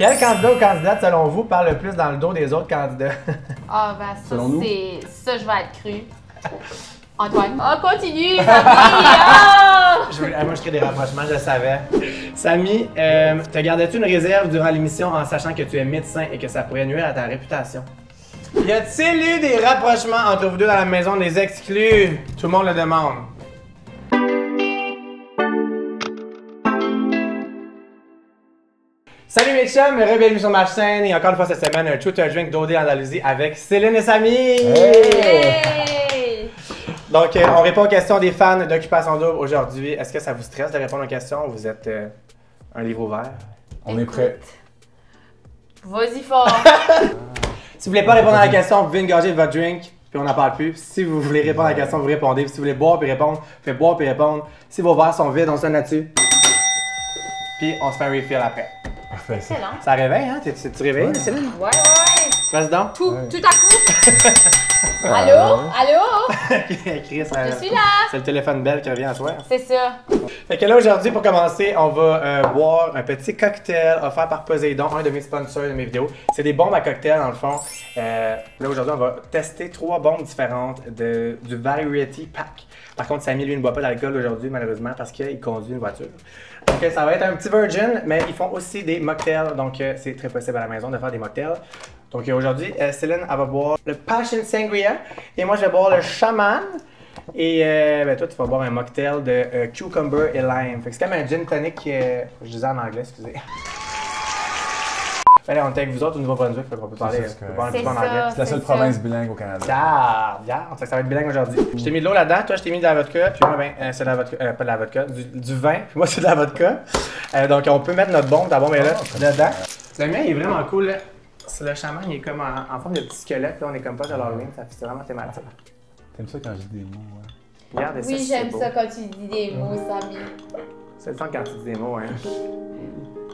Quel candidat ou candidate, selon vous, parle le plus dans le dos des autres candidats? Ah, ben ça, c'est... Ça, je vais être cru. Antoine. Oh, continue, Moi, je crée des rapprochements, je le savais. Samy, te gardais-tu une réserve durant l'émission en sachant que tu es médecin et que ça pourrait nuire à ta réputation? Y a-t-il eu des rapprochements entre vous deux dans la maison des exclus? Tout le monde le demande. Salut mes chums, bienvenue sur ma chaîne et encore une fois cette semaine, un Truth or Drink d'OD Andalousie avec Céline et Samy! Hey! Donc, on répond aux questions des fans d'Occupation Double aujourd'hui. Est-ce que ça vous stresse de répondre aux questions ou vous êtes un livre ouvert? On est prêt. Vas-y fort! Si vous voulez pas répondre à la question, vous pouvez engorger de votre drink, puis on n'en parle plus. Si vous voulez répondre à la question, vous répondez. Puis si vous voulez boire puis répondre, faites boire puis répondre. Si vos verres sont vides, on se donne là-dessus. Puis on se fait un refill après. Parfait. Excellent. Ça réveille, hein? Tu réveilles, Ouais. Céline? Ouais. Vas-y donc. Tout à coup. Allô? Chris, Je suis là. c'est le téléphone belle qui revient à soi. C'est ça. Fait que là, aujourd'hui, pour commencer, on va boire un petit cocktail offert par Poséidon, un de mes sponsors de mes vidéos. C'est des bombes à cocktail, dans le fond. Là, aujourd'hui, on va tester 3 bombes différentes du Variety Pack. Par contre, Samy, lui, ne boit pas d'alcool aujourd'hui, malheureusement, parce qu'il conduit une voiture. Donc, ça va être un petit virgin, mais ils font aussi des mocktails. Donc, c'est très possible à la maison de faire des mocktails. Donc, aujourd'hui, Céline, elle va boire le Passion Sangria. Et moi, je vais boire le Shaman. Et ben, toi, tu vas boire un mocktail de cucumber et lime. Fait que c'est comme un gin tonic, je disais en anglais, excusez. Ben là, on était avec vous autres au Nouveau-Brunswick, fait qu'on peut parler, C'est on peut parler un petit peu en ça. anglais. C'est la seule province bilingue au Canada. Ça va être bilingue aujourd'hui. Je t'ai mis de l'eau là-dedans, toi je t'ai mis de la vodka, puis moi ben, c'est de la vodka, pas de la vodka, du vin, puis moi c'est de la vodka. Donc on peut mettre notre bombe, ta bombe est là, dedans. Le mien il est vraiment cool, là. C'est le chaman, il est comme en forme de petit squelette, là, on est comme pas de l'Halloween, ça fait vraiment thématique. T'aimes ça quand je dis des mots, ouais? Regarde, Oui, c'est j'aime beau. ça quand tu dis des mots, Samy. C'est le fun quand tu dis des mots, hein.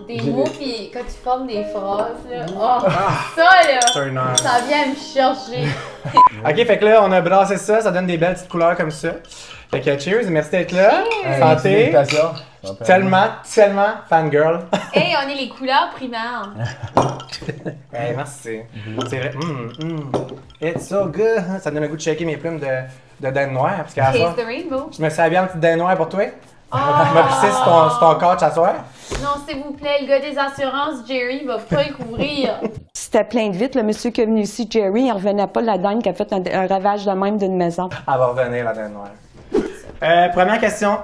Des J'ai mots, des- puis quand tu formes des phrases, là. Oh, ça, là! Turn on. Ça vient me chercher. Ok, fait que là, on a brassé ça, ça donne des belles petites couleurs comme ça. Fait que cheers, merci d'être là. Cheers. Santé. Invitation. Tellement fangirl. Hey, on est les couleurs primaires. Hey, merci. C'est vrai. It's so good. Ça me donne le goût de shaker mes plumes de dinde noire. Parce qu'à la Taste fois, the rainbow. je me suis habillé en petite dinde noire pour toi. Oh. Je me pissais sur ton couch à soir. Non, s'il vous plaît, le gars des assurances, Jerry, va pas le couvrir. C'était plein de vite. Le monsieur qui est venu ici, Jerry, il revenait pas de la dinde qui a fait un ravage de même d'une maison. Elle va revenir, la dinde noire. Première question.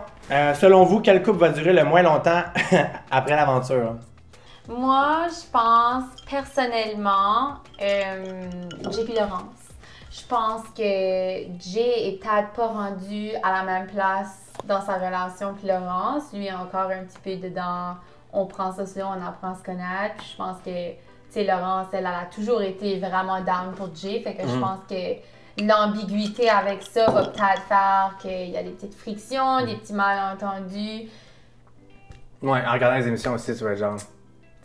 Selon vous, quel couple va durer le moins longtemps après l'aventure? Moi, je pense personnellement, JP Laurence. Je pense que Jay est peut-être pas rendu à la même place dans sa relation que Laurence. Lui est encore un petit peu dedans. On prend ça sur, on apprend à se connaître. Puis je pense que, tu sais, Laurence, elle a toujours été vraiment down pour Jay. Fait que je pense que l'ambiguïté avec ça va peut-être faire qu'il y a des petites frictions, des petits malentendus. Ouais, en regardant les émissions aussi, tu vois, genre. Tu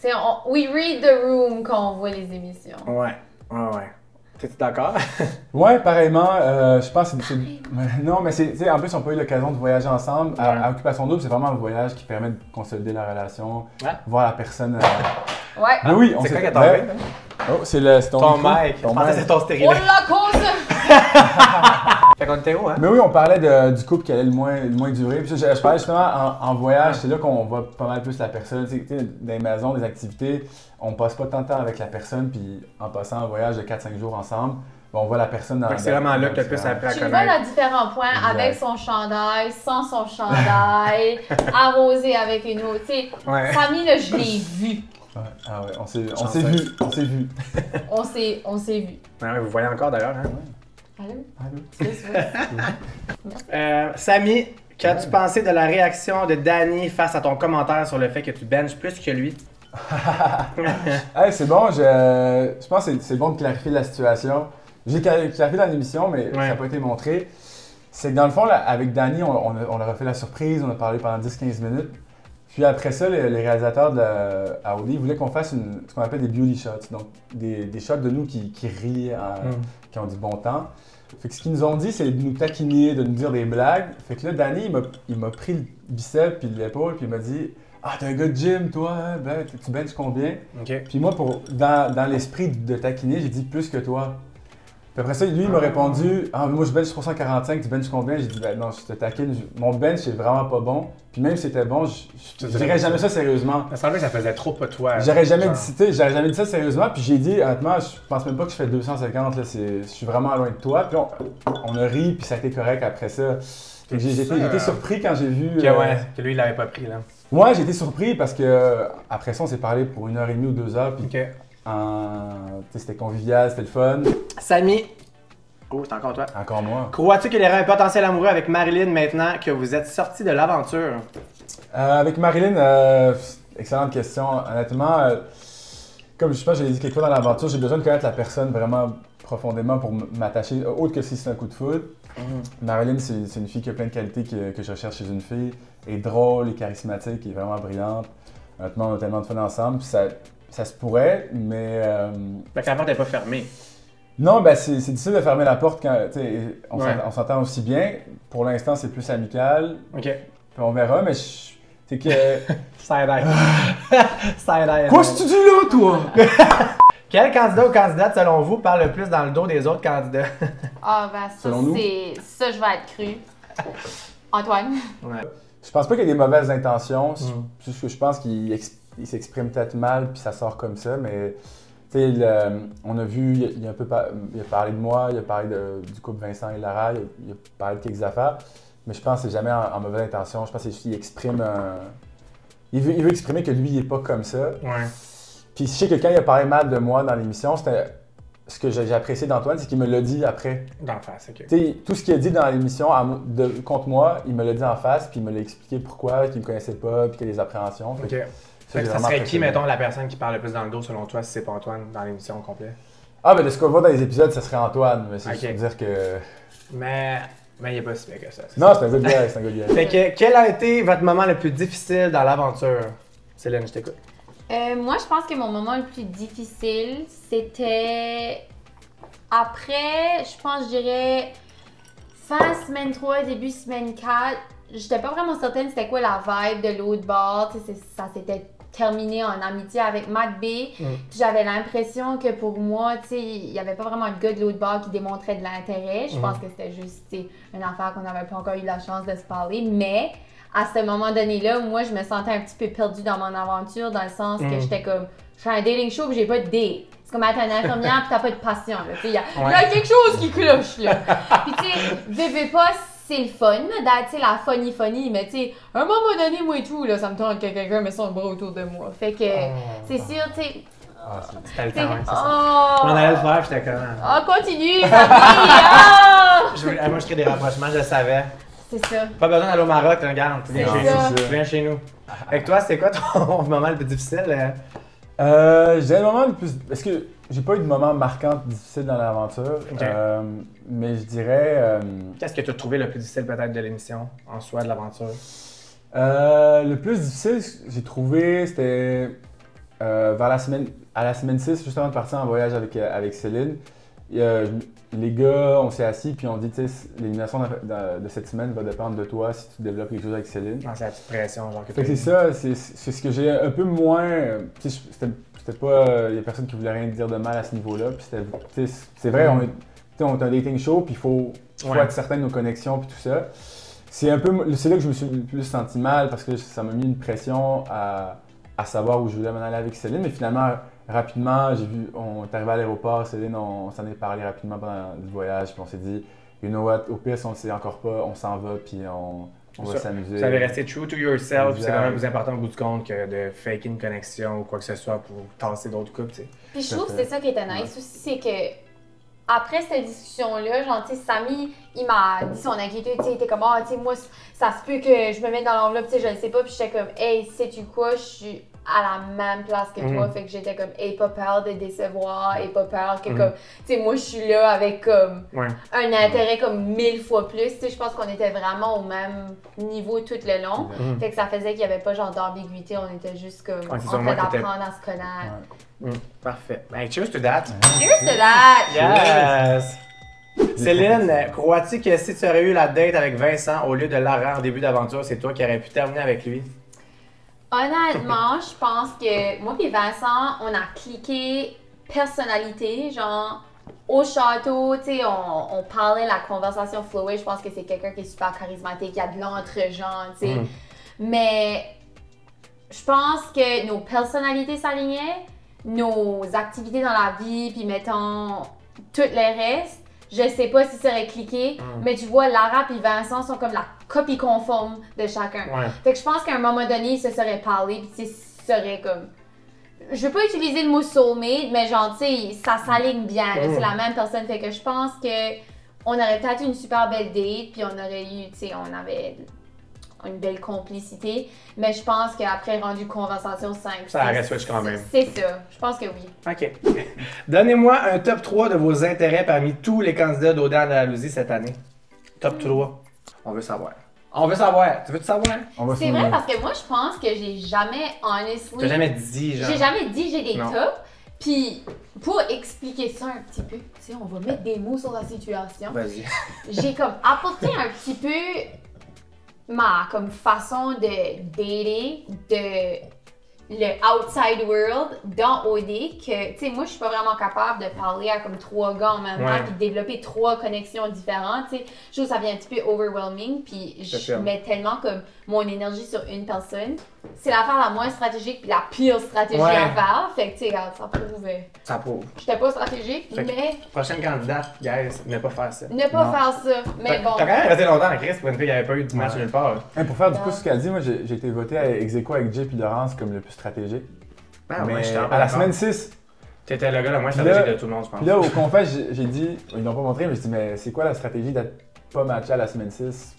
sais, we read the room quand on voit les émissions. Ouais. T'es-tu d'accord? Ouais, pareillement. Je pense que c'est. Non, mais c'est. Tu sais, en plus, on peut eu l'occasion de voyager ensemble. À Occupation Double, c'est vraiment un voyage qui permet de consolider la relation, Ouais. voir la personne. Ouais. Mais oui, on C'est s'est- quoi qui est tombé? Ouais. Oh, c'est ton Ton micro. mic. Je Ton pensais que mic. c'était ton Oh stérilet. la cause! Fait qu'on était où, hein? Mais oui, on parlait du couple qui allait le moins durer. Puis ça, je parlais justement en voyage, c'est là qu'on voit pas mal plus la personne. Tu sais, dans les maisons, des activités, on passe pas tant de temps avec la personne, puis en passant un voyage de 4-5 jours ensemble, ben, on voit la personne dans. Fait que c'est vraiment là que t'as plus appris à Tu le connaître. vois à différents points, Exact. avec son chandail, sans son chandail, arrosé avec une autre. Tu sais, Ouais. Samy, là, je l'ai vu. Ouais. Ah ouais, on s'est Chanceuse. vu, on s'est vu. On s'est vu. Ouais, vous voyez encore d'ailleurs, hein? Allô? Allô? Qu'est-ce que tu veux? Samy, qu'as-tu pensé de la réaction de Danny face à ton commentaire sur le fait que tu benches plus que lui? Hey, c'est bon, je pense que c'est bon de clarifier la situation. J'ai clarifié dans l'émission, mais ça n'a pas été montré. C'est que dans le fond, là, avec Danny, on leur a fait la surprise, on a parlé pendant 10-15 minutes. Puis après ça, les réalisateurs à Audi voulaient qu'on fasse ce qu'on appelle des beauty shots. Donc des shots de nous qui rient, qui ont du bon temps. Fait que ce qu'ils nous ont dit, c'est de nous taquiner, de nous dire des blagues. Fait que là, Danny, il m'a pris le biceps puis l'épaule, puis il m'a dit « Ah, t'es un gars de gym, toi, hein? Ben, tu benches combien? OK. Puis moi, dans l'esprit de taquiner, j'ai dit plus que toi. Puis après ça, lui, il m'a répondu, ah, moi je bench 345, tu benches combien? J'ai dit, ben non, je te taquine, mon bench est vraiment pas bon. Puis même si c'était bon, je dirais jamais ça sérieusement. Ça semblait que ça faisait trop pas toi. J'aurais jamais dit ça sérieusement, puis j'ai dit, honnêtement, je pense même pas que je fais 250, là, je suis vraiment loin de toi. Puis on a ri, puis ça a été correct après ça. J'ai été surpris quand j'ai vu. Que lui, il l'avait pas pris, là. Ouais, j'ai été surpris parce que après ça, on s'est parlé pour 1h30 ou 2 heures. Puis c'était convivial, c'était le fun. Samy. Oh, c'est encore toi. Encore moi. Crois-tu qu'il y aurait un potentiel amoureux avec Marilyn maintenant que vous êtes sortis de l'aventure? Avec Marilyn, excellente question. Honnêtement, comme je pense que j'ai dit quelque fois dans l'aventure, j'ai besoin de connaître la personne vraiment profondément pour m'attacher, autre que si c'est un coup de foudre. Marilyn, c'est une fille qui a plein de qualités que je recherche chez une fille. Elle est drôle, elle est charismatique, elle est vraiment brillante. Honnêtement, on a tellement de fun ensemble. Puis ça se pourrait, mais... Fait que la porte n'est pas fermée. Non, ben c'est difficile de fermer la porte quand on s'entend aussi bien. Pour l'instant, c'est plus amical. OK. Puis on verra, mais c'est que... Side-eye. Side-eye. Quoi est-ce que tu dis là, toi? Quel candidat ou candidate, selon vous, parle le plus dans le dos des autres candidats? Ah, ben ça, ça, je vais être cru. Antoine? Ouais. Je pense pas qu'il y ait des mauvaises intentions. C'est juste que je pense qu'il s'exprime peut-être mal, puis ça sort comme ça, mais... Tu sais, on a vu, il a parlé de moi, il a parlé du couple Vincent et Lara, il a parlé de quelques affaires, mais je pense que c'est jamais en mauvaise intention. Je pense qu'il exprime il veut exprimer que lui, il est pas comme ça. Ouais. Puis je sais que quand il a parlé mal de moi dans l'émission, c'était ce que j'ai apprécié d'Antoine, c'est qu'il me l'a dit après. D'en face, OK. Tu sais, tout ce qu'il a dit dans l'émission contre moi, il me l'a dit en face, puis il me l'a expliqué pourquoi, qu'il me connaissait pas, puis qu'il y a des appréhensions. OK. Ça serait qui, mettons, la personne qui parle le plus dans le dos selon toi, si c'est pas Antoine dans l'émission au complet? Ah, ben de ce qu'on voit dans les épisodes, ça serait Antoine, mais c'est juste pour dire que... Mais il est pas si bien que ça. Non, c'est un gars de bière, c'est un gars de bière. Fait que, quel a été votre moment le plus difficile dans l'aventure? Céline, je t'écoute. Moi, je pense que mon moment le plus difficile, c'était après, je pense, je dirais, fin semaine 3, début semaine 4. J'étais pas vraiment certaine c'était quoi la vibe de l'autre bord. Ça s'était terminé en amitié avec Matt B. J'avais l'impression que pour moi, il n'y avait pas vraiment de gars de l'autre bord qui démontrait de l'intérêt. Je pense que c'était juste une affaire qu'on n'avait pas encore eu la chance de se parler. Mais à ce moment donné-là, moi, je me sentais un petit peu perdue dans mon aventure, dans le sens que j'étais comme, je fais un dating show et j'ai pas de date. C'est comme être une infirmière et t'as pas de passion. Il y a quelque chose qui cloche, là. Puis tu sais, veux pas, c'est le fun, d'être la funny, mais tu sais, à un moment donné, moi et tout, là, ça me tente que quelqu'un met son bras autour de moi. Fait que, c'est sûr, tu sais... C'était le temps, c'est ça. On allait le faire, j'étais comme... continue, ça Moi, je crée des rapprochements, je le savais. C'est ça. Pas besoin d'aller au Maroc, regarde, tu viens chez nous. Avec toi, c'était quoi ton moment le plus difficile? Je dirais le moment le plus... Parce que j'ai pas eu de moment marquant difficile dans l'aventure, mais je dirais... Qu'est-ce que tu as trouvé le plus difficile peut-être de l'émission, en soi, de l'aventure? Le plus difficile, j'ai trouvé, c'était à la semaine 6, juste avant de partir en voyage avec Céline. Les gars, on s'est assis puis on dit, tu sais, l'élimination de cette semaine va dépendre de toi si tu développes quelque chose avec Céline. C'est la petite pression, genre que fait que c'est ça, c'est ce que j'ai un peu moins. C'était pas. Il y a personne qui voulait rien dire de mal à ce niveau-là. Puis c'est vrai, on est un dating show, puis il faut être certain de nos connexions puis tout ça. C'est là que je me suis le plus senti mal parce que ça m'a mis une pression à savoir où je voulais m'en aller avec Céline, mais finalement. Rapidement, on est arrivé à l'aéroport, Céline, on s'en est parlé rapidement pendant le voyage, puis on s'est dit, you know what, au pire, si on ne sait encore pas, on s'en va, puis on va s'amuser. Vous avez resté true to yourself, c'est vraiment plus important au bout du compte que de faker une connexion ou quoi que ce soit pour tasser d'autres couples, tu sais. Puis je trouve que c'est ça qui était nice aussi, c'est que après cette discussion-là, genre, tu sais, Samy, il m'a dit son inquiétude, tu sais, il était comme, tu sais, moi, ça se peut que je me mette dans l'enveloppe, tu sais, je le sais pas, puis j'étais comme, hey, sais-tu quoi, je suis à la même place que toi, fait que j'étais comme, hey, pas peur de décevoir, et pas peur que, comme, tu sais, moi, je suis là avec, comme, un intérêt, comme, 1000 fois plus, tu sais, je pense qu'on était vraiment au même niveau tout le long, fait que ça faisait qu'il y avait pas, genre, d'ambiguïté, on était juste, comme, en train d'apprendre à se connaître. Parfait. Ben, cheers to that! Cheers to that! Yes! Céline, crois-tu que si tu aurais eu la date avec Vincent au lieu de Lara en début d'aventure, c'est toi qui aurais pu terminer avec lui? Honnêtement, je pense que moi et Vincent, on a cliqué personnalité, genre au château, tu sais, on parlait, la conversation flowait. Je pense que c'est quelqu'un qui est super charismatique, qui a de l'entre-genre, tu sais. Mais je pense que nos personnalités s'alignaient, nos activités dans la vie, puis mettons, tout le reste. Je sais pas si ça aurait cliqué, mais tu vois, Lara et Vincent sont comme la copie conforme de chacun. Fait que je pense qu'à un moment donné, ils se seraient parlé, puis tu sais, serait comme... Je veux pas utiliser le mot soulmate, mais genre, tu sais, ça s'aligne bien, c'est la même personne. Fait que je pense que on aurait peut-être une super belle date, puis on aurait eu, tu sais, on avait une belle complicité, mais je pense qu'après rendu conversation 5, ça reste switch quand même. C'est ça, je pense que oui. OK. Donnez-moi un top 3 de vos intérêts parmi tous les candidats d'Odeur Andalousie cette année. Top 3. On veut savoir. On veut savoir. Tu veux-tu savoir? C'est vrai parce que moi, je pense que j'ai jamais, honestly... T'as jamais dit, genre... J'ai jamais dit j'ai des tops. Puis, pour expliquer ça un petit peu, tu sais, on va mettre des mots sur la situation. Vas-y. J'ai comme apporté un petit peu ma comme façon de dater, de le outside world dans OD, que, tu sais, moi, je suis pas vraiment capable de parler à comme 3 gars en même temps, puis de développer 3 connexions différentes, tu sais. Je trouve que ça devient un petit peu overwhelming, puis je mets tellement comme mon énergie sur une personne. C'est l'affaire la moins stratégique, puis la pire stratégie à faire. Fait que, tu sais, regarde, ça prouve. Ça prouve. J'étais pas stratégique, mais... Prochaine candidate, guys, ne pas faire ça. Ne pas faire ça, mais bon. T'as quand même resté longtemps en crise pour une fille qui avait pas eu de match nulle part. Pour faire du coup ce qu'elle dit, moi j'ai été voté à ex-aequo avec Jay et Laurence comme le plus stratégique. Mais à la semaine 6. T'étais le gars le moins stratégique de tout le monde, je pense. Puis là, au confesse, j'ai dit, ils l'ont pas montré, mais j'ai dit, mais c'est quoi la stratégie d'être pas matché à la semaine 6?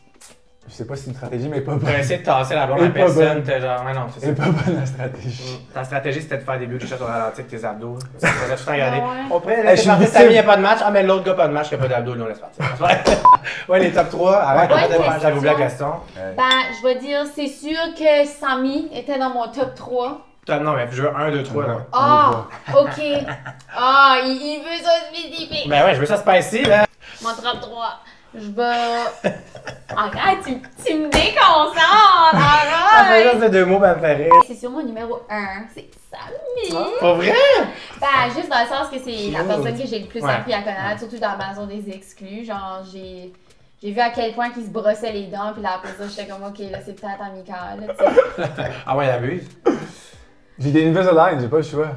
Je sais pas si c'est une stratégie, mais pas bonne. T'as essayé de tasser la blonde à personne, t'es genre, ouais, non, c'est ça. C'est pas bonne la stratégie. Ta stratégie, c'était de faire des buts de shot au ralenti avec tes abdos. Ça faisait tout le temps regarder. Ouais. On pourrait laisser partir Samy, il n'y a pas de match. Ah, mais l'autre gars, pas de match, il n'y a pas d'abdos, nous, on laisse partir. Ouais, les top 3. Arrête de faire, j'avais oublié la question. Ben, je vais dire, c'est sûr que Samy était dans mon top 3. Non, mais je veux 1, 2, 3, là. Ah, ok. Ah, il veut ça spécifique. Ben ouais, je veux ça spicy, là. Mon top 3. Je vais... Arrête, tu me déconcentres, arrête! Ça fait juste 2 mots, ben me faire rire. C'est sur mon numéro 1, c'est Samy. Pas vrai? Ben, juste dans le sens que c'est la personne que j'ai le plus appris à connaître, surtout dans la maison des exclus. Genre, j'ai vu à quel point qu'il se brossait les dents, puis là, après ça, j'étais comme, ok, là, c'est peut-être amical, là, tu sais. Ah ouais, il abuse. J'ai des Invisalign, j'ai pas le choix.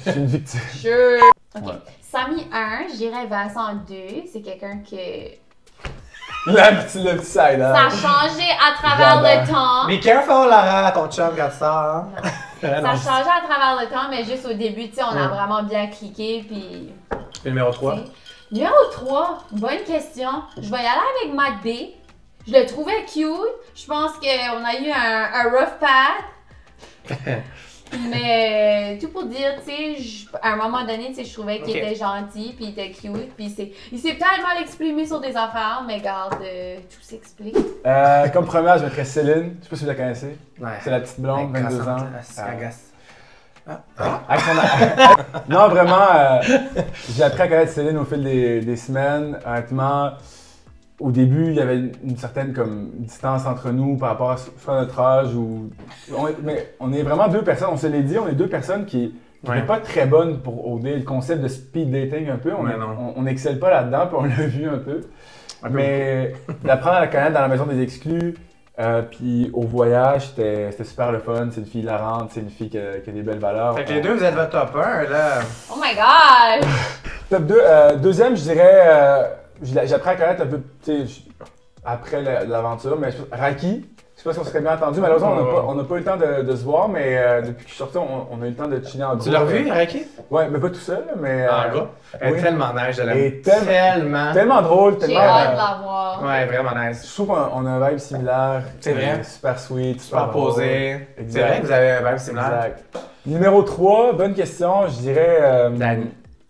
Je suis une victime. Sure. Ok. Samy 1, je dirais Vincent 2. C'est quelqu'un que... Le petit side, hein? Ça a changé à travers le temps. Be careful, Lara, ton chum, quand ça, hein? Ça a changé à travers le temps, mais juste au début, tu sais, on a vraiment bien cliqué, puis... Le numéro 3. Numéro 3, bonne question. Je vais y aller avec Matt B. Je le trouvais cute. Je pense qu'on a eu un rough path. Mais tout pour dire, tu sais, à un moment donné, tu sais, je trouvais qu'il était gentil, puis il était cute, puis il s'est peut-être mal exprimé sur des affaires, mais garde, tout s'explique. Comme première, je mettrais Céline. Je sais pas si vous la connaissez. Ouais. C'est la petite blonde, 22 ans. Avec son Non, vraiment, j'ai appris à connaître Céline au fil des semaines. Honnêtement, au début, il y avait une certaine comme, distance entre nous par rapport à notre âge. Mais on est vraiment 2 personnes, on se l'est dit, on est 2 personnes qui n'étaient pas très bonnes pour OD. Le concept de speed dating un peu, on n'excelle pas là-dedans, puis on l'a vu un peu. Mais d'apprendre à la connaître dans la maison des exclus, puis au voyage, c'était super le fun. C'est une fille hilarante, c'est une fille qui a des belles valeurs. Fait que les deux, vous êtes votre top 1, là. Oh my god! Top 2. Deuxième, je dirais, j'ai appris à connaître un peu, tu sais, après l'aventure, mais Raki. Je sais pas si on serait bien entendu. Malheureusement, on n'a pas eu le temps de se voir, mais depuis que je suis sorti, on a eu le temps de chiller en groupe. Tu l'as revu, Raki? Ouais, mais pas tout seul, mais... En gars? Elle est tellement nice, je l'aime. Elle est tellement drôle, tellement... J'ai hâte de la voir. Ouais, vraiment nice. Je trouve qu'on a un vibe similaire. C'est vrai. Super sweet, super posé. Exact. C'est vrai que vous avez un vibe similaire. Exact. Numéro 3, bonne question, je dirais...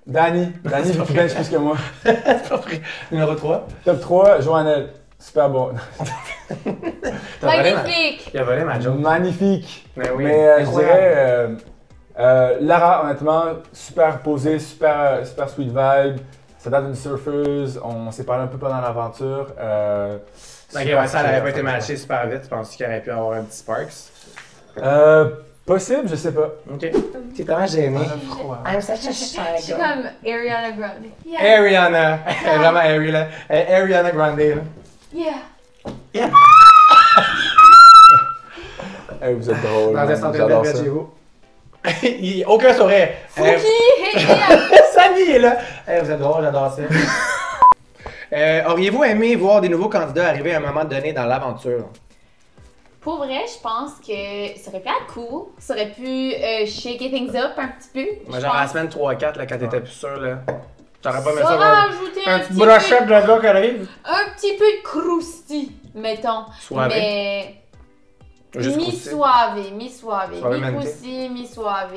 Dani vit plus que moi. C'est pas pris. Numéro 3. Top 3, Joannelle. Super bon. Magnifique! Il a volé ma joke. Magnifique. Mais oui. Mais je dirais Lara, honnêtement, super posée, super sweet vibe. Ça date d'une surfeuse. On s'est parlé un peu pendant l'aventure. Ok, ouais, ça n'aurait pas été matché super vite. Tu penses qu'il aurait pu avoir un petit Sparks? Possible, je sais pas. Ok. T'es tellement gêné. Je suis comme Ariana Grande. Yeah. Ariana. Elle est vraiment Ari, là. Ariana Grande, là. Yeah. Hey, vous êtes drôle. Dans un centre J'adore de ça. chez vous. Aucun sourire. Fouki, hit me up. Samy est là. Vous êtes drôle, j'adore ça. Auriez-vous aimé voir des nouveaux candidats arriver à un moment donné dans l'aventure? Pour vrai, je pense que ça aurait pu être cool. Ça aurait pu shaker things up un petit peu. Moi, genre à la semaine 3-4, là, quand t'étais plus sûr, là. T'aurais pas mis Ça ça va dans ajouter un un petit petit brochette peu, de gars qui arrive. un petit peu de crousty, mettons. Soivé. Mais Juste mi croustillant. suave, mi suave, mi Suavemente. crousty, mi suave.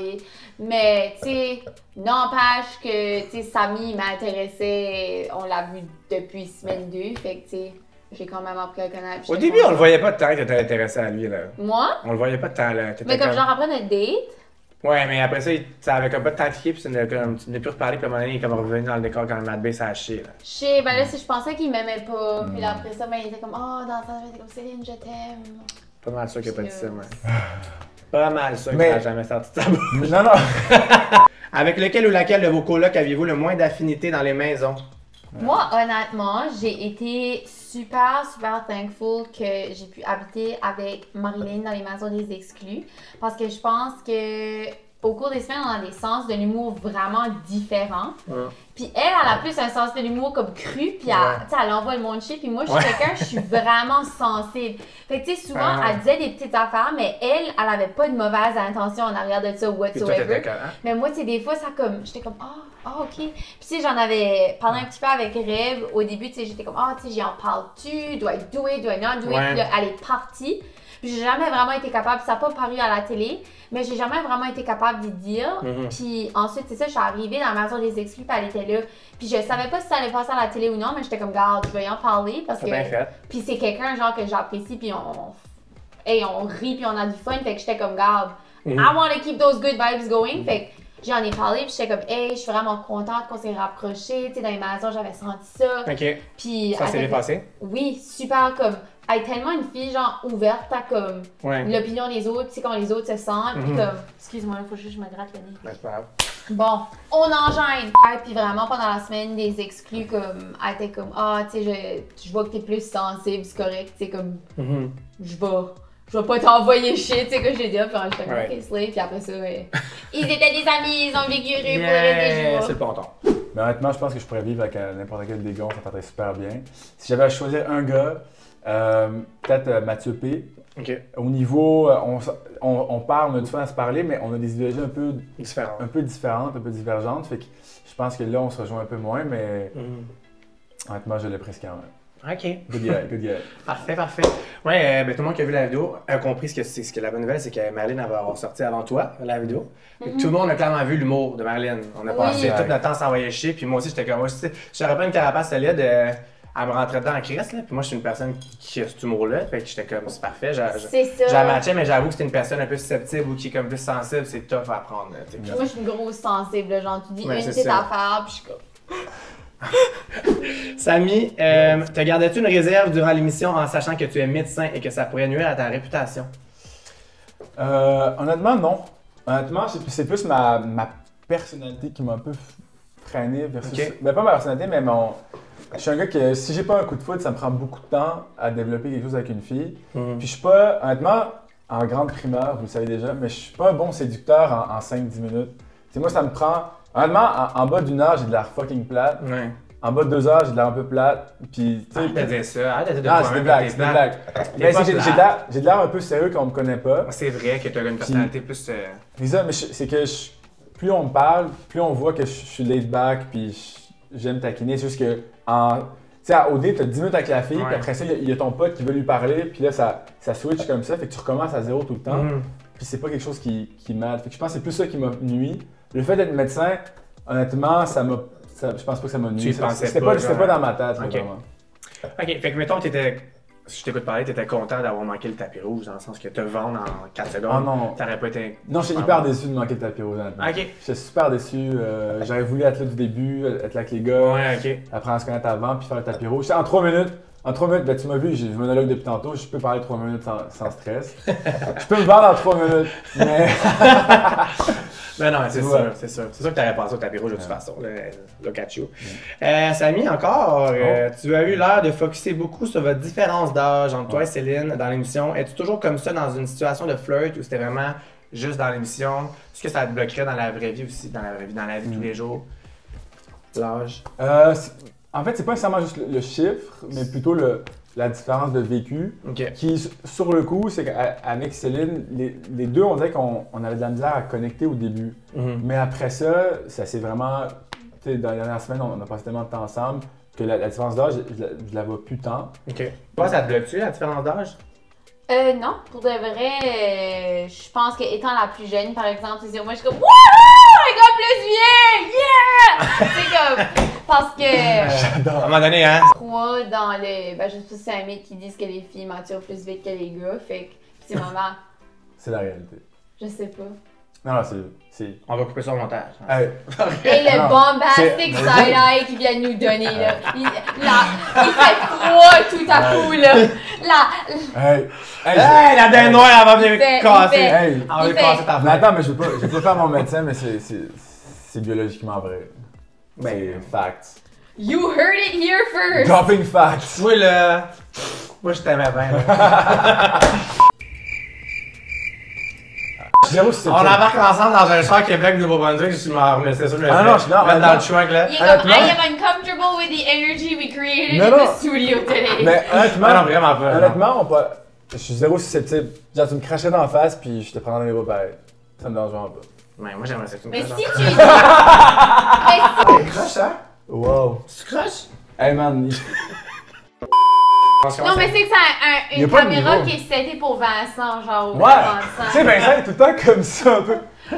Mais tu sais, n'empêche que tu sais, Samy m'intéressait. On l'a vu depuis semaine 2, fait que tu sais, j'ai quand même appris à le connaître. Au début, on le voyait pas de temps que t'étais intéressé à lui, là. Moi? On le voyait pas de temps, là. T'étais Mais comme genre après notre date. Ouais, mais après ça, ça avait comme pas de temps de fier, puis tu n'as plus reparlé, puis à un moment donné, il est comme revenu dans le décor quand Matt Bay s'est haché, là. Je sais, ben là, si je pensais qu'il m'aimait pas. Puis là, après ça, ben il était comme, oh, dans sa tête, il était comme Céline, je t'aime. Pas mal sûr qu'il a pas dit ça, moi. Pas mal sûr qu'il Mais- n'a jamais sorti de sa bouche. Non, non. Avec lequel ou laquelle de vos colocs aviez-vous le moins d'affinité dans les maisons? Moi, honnêtement, j'ai été super thankful que j'ai pu habiter avec Marilyn dans les maisons des exclus. Parce que je pense que au cours des semaines, on a des sens de l'humour vraiment différents. Ouais. Puis elle a plus un sens de l'humour comme cru, puis elle, tu sais, elle envoie le monde chier. Puis moi, je suis Ouais. quelqu'un, je suis vraiment sensible. Fait que tu sais, souvent, Ah. elle disait des petites affaires, mais elle avait pas de mauvaises intentions en arrière de ça Puis toi, whatsoever. t'étais quand, hein? Mais moi, tu sais, des fois, ça comme, j'étais comme, ok. Puis tu sais, j'en avais parlé un petit peu avec Rêve. Au début, tu sais, j'étais comme, tu sais, j'en parle-tu? Do I do it? Do I not do it? Ouais. Puis là, elle est partie. Puis j'ai jamais vraiment été capable, ça n'a pas paru à la télé, mais j'ai jamais vraiment été capable d'y dire. Mhm. Puis ensuite, c'est ça, je suis arrivée dans la maison des exclus, puis elle était là. Puis je savais pas si ça allait passer à la télé ou non, mais j'étais comme, garde, je vais y en parler parce T'as que. bien fait. Puis c'est quelqu'un, genre, que j'apprécie, puis on rit, puis on a du fun. Fait que j'étais comme, garde, Mhm. I want to keep those good vibes going. Fait que j'en ai parlé, puis j'étais comme, hey, je suis vraiment contente qu'on s'est rapprochés. Tu sais, dans les maisons, j'avais senti ça. Ok. Puis Ça s'est elle bien était- passé? Oui, super, comme, elle est tellement une fille, genre, ouverte à, comme, Ouais. l'opinion des autres, tu sais, comment les autres se sentent. Puis Mhm. comme, excuse-moi, il faut juste que je me gratte le nez. Ben, c'est pas grave. Bon, on enchaîne. Et puis vraiment, pendant la semaine, des exclus, comme, elle était comme, tu sais, je vois que t'es plus sensible, c'est correct, tu sais, comme, Mhm. je vais pas t'envoyer chier, tu sais, que j'ai dit, puis j'étais comme, Ouais. ok, slay, puis après ça, ils étaient des amis, ils ont vécu heureux pour le Yeah, reste des c'est jours. le ponton. Mais honnêtement, je pense que je pourrais vivre avec n'importe quel des gars, ça ferait super bien. Si j'avais à choisir un gars, peut-être Mathieu P. Ok. Au niveau, on parle, on a du fun à se parler, mais on a des idéologies Différent. un peu différentes, un peu divergentes. Fait que je pense que là, on se rejoint un peu moins, mais Mhm. honnêtement, je l'apprécie quand même. Ok. Good guy, good guy. Parfait, parfait. Ouais, ben, tout le monde qui a vu la vidéo a compris ce que la bonne nouvelle, c'est que Marilyn avait sorti avant toi la vidéo. Fait que Tout le monde a clairement vu l'humour de Marilyn. On a Oui. passé tout notre temps à s'envoyer chier, puis moi aussi, j'étais comme, moi, tu sais, j'aurais pas une carapace solide, elle me rentrait dedans en crise, là. Puis moi, je suis une personne qui a cet humour-là, fait que j'étais comme, c'est parfait. C'est ça. J'ai matché, mais j'avoue que c'est une personne un peu susceptible ou qui est comme plus sensible, c'est tough à apprendre. Là, tu sais. Puis moi, je suis une grosse sensible, là, genre, tu dis Ouais, une c'est petite ça. affaire, puis je suis comme, Samy, te gardais-tu une réserve durant l'émission en sachant que tu es médecin et que ça pourrait nuire à ta réputation? Honnêtement, non. Honnêtement, c'est plus ma personnalité qui m'a un peu freiné versus. Ok. Ben, pas ma personnalité, mais je suis un gars que si j'ai pas un coup de foot, ça me prend beaucoup de temps à développer quelque chose avec une fille. Mhm. Puis je suis pas, honnêtement, en grande primeur, vous le savez déjà, mais je suis pas un bon séducteur en 5-10 minutes. Tu sais, moi, ça me prend. Honnêtement, en bas d'une heure, j'ai de l'air fucking plate. Ouais. En bas de 2 heures, j'ai de l'air un peu plate. Puis, tu sais, Arrête de dire ça, arrête de dire non, toi-même c'est des que blagues, t'es c'est des plate. blagues. T'es Mais pas c'est que plate. j'ai de l'air un peu sérieux quand on me connaît pas. C'est vrai que tu as une personnalité plus. C'est ça, mais c'est que plus on me parle, plus on voit que je suis laid back, puis j'aime taquiner. C'est juste que, tu sais, au dé, t'as 10 minutes avec la fille, Ouais. puis après ça, il y a ton pote qui veut lui parler, puis là, ça switch comme ça, fait que tu recommences à zéro tout le temps, Mhm. puis c'est pas quelque chose qui m'aide. Fait que je pense que c'est plus ça qui m'a nuit. Le fait d'être médecin, honnêtement, je pense pas que ça m'a Tu y nuit. pensais C'était pas, pas, genre. dans ma tête, là, Ok. vraiment. Ok, fait que mettons, si je t'écoute parler, t'étais content d'avoir manqué le tapis rouge, dans le sens que te vendre en 4 secondes, Ah non. t'aurais pas été. Non, j'étais hyper déçu de manquer de tapis rouge, honnêtement. Ok. J'étais super déçu. J'aurais voulu être là du début, être là avec les gars. Ouais, ok. Apprendre à se connaître avant, puis faire le tapis rouge. En 3 minutes, En 3 minutes, ben, tu m'as vu, j'ai le monologue depuis tantôt, je peux parler 3 minutes sans stress. Je peux me vendre en 3 minutes, mais... Ben non, c'est sûr, c'est sûr. C'est sûr que t'aurais passé au tapis rouge de toute façon, le catch-you. Samy, encore, tu as eu l'air de focusser beaucoup sur votre différence d'âge entre toi et Céline dans l'émission. Es-tu toujours comme ça dans une situation de flirt ou c'était vraiment juste dans l'émission? Est-ce que ça te bloquerait dans la vraie vie aussi, dans la vie de tous les jours? L'âge? En fait, c'est pas nécessairement juste le chiffre, mais plutôt la différence de vécu. Qui, sur le coup, c'est qu'avec Céline, les deux, on dirait qu'on avait de la misère à connecter au début. Mais après ça s'est vraiment. Tu sais, dans les dernières semaines, on a passé tellement de temps ensemble que la différence d'âge, je la vois plus tant. Toi, ça te bloque-tu, la différence d'âge? Non, pour de vrai, je pense qu'étant la plus jeune, par exemple, c'est moi, je suis comme wouhou, un gars plus vieux, yeah! C'est comme, parce que. J'adore. À un moment donné, hein? Moi, dans le. Ben, je sais pas si c'est un mythe qui disent que les filles maturent plus vite que les gars, fait que, c'est maman. C'est la réalité. Je sais pas. Non, c'est. On va couper ça au montage. Hey. Et le bombastic side-eye qu'il vient de nous donner, là. Il fait froid tout à coup, là. Hey, la dinde noire, elle va venir casser. Hey, elle va venir casser ta mais attends, mais je veux pas faire mon médecin, mais c'est biologiquement vrai. C'est facts. You heard it here first! Dropping facts. Oui, là. Moi, je t'aimais bien, là. On embarque ensemble dans un choix Québec, Nouveau-Brunswick, je m'en remets, c'est sûr que je non, je suis dans le choix là. Il est comme, I am uncomfortable with the energy we created in the studio today. Mais honnêtement, non, vraiment pas. Honnêtement, je suis zéro susceptible. Genre, tu me crachais dans la face, puis je te prendrais dans les bras pareil. Ça me dérange vraiment pas. Mais moi, j'aimerais ça que tu me Mais craches. si tu dis... Tu craches, hein? Wow. Tu craches? Hey man, Non, mais c'est que c'est une caméra qui est setée pour Vincent, genre. Ouais! Tu sais, Vincent est tout le temps comme ça, un peu.